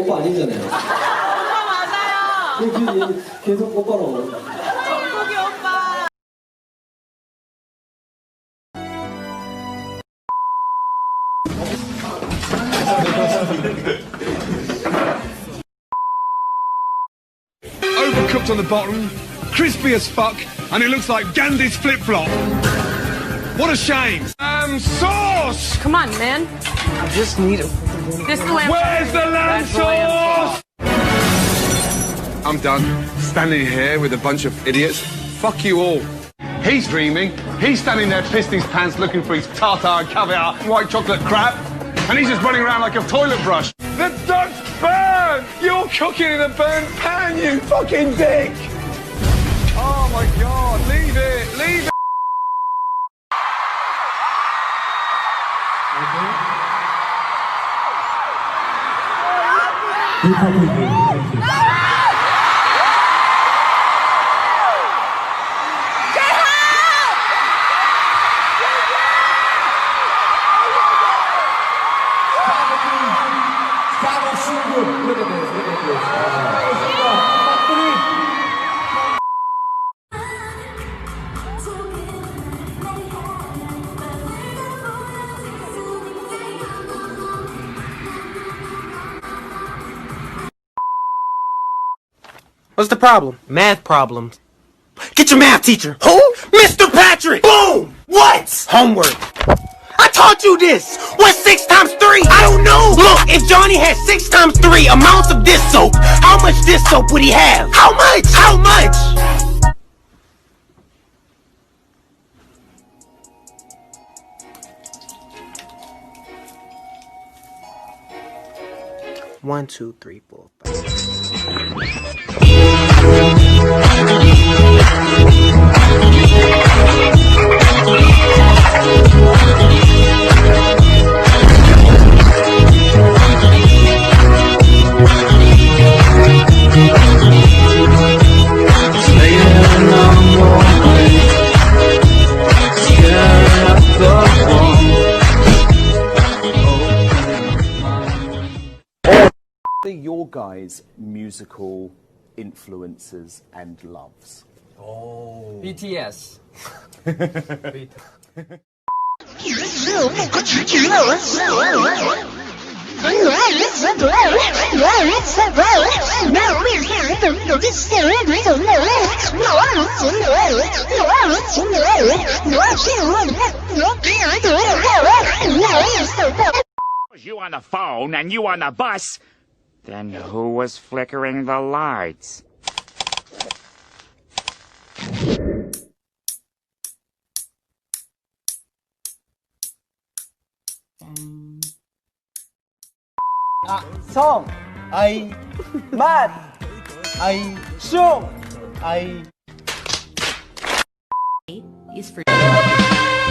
오빠 아니잖아요. 오빠 맞아요. 그 계속 오빠라고. 정국이 오빠. Overcooked on the bottom, crispy as fuck, and it looks like Gandhi's flip-flop. What a shame. Sauce! Come on, man. I just need it. This is the way I'm Where's the lamb That's the way I'm sauce? I'm done. Standing here with a bunch of idiots. Fuck you all. He's dreaming. He's standing there pissed his pants looking for his tartar, caviar, white chocolate crap. And he's just running around like a toilet brush. The duck's burnt! You're cooking in a burnt pan, you fucking dick! Oh my god, leave it, leave it! What's the problem? Math problems. Get your math teacher. Who? Mr. Patrick! Boom! What? Homework. I taught you this! What's 6 times 3? I don't know! Look, if Johnny had 6 times 3 amounts of this soap, how much this soap would he have? How much? How much? One, two, three, 4, 5. What are your guys' musical influences and loves? BTS. You on the phone and you on the bus? Then who was flickering the lights? 성, 아이, 맛, 아이, 숑, 아이.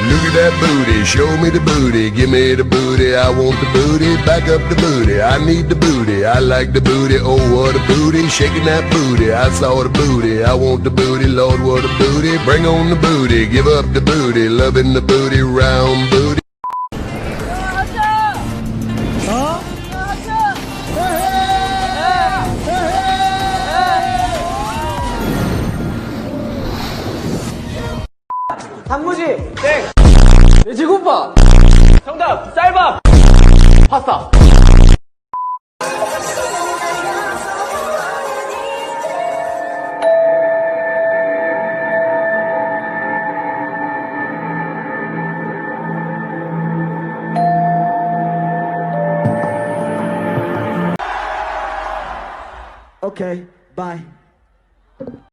Look at that booty, show me the booty, give me the booty, I want the booty, back up the booty, I need the booty, I like the booty, oh what a booty, shaking that booty, I saw the booty, I want the booty, Lord what a booty, bring on the booty, give up the booty, loving the booty, round booty. 단무지, 땡. 돼지국밥. 정답, 쌀밥. 파스타. Okay, bye.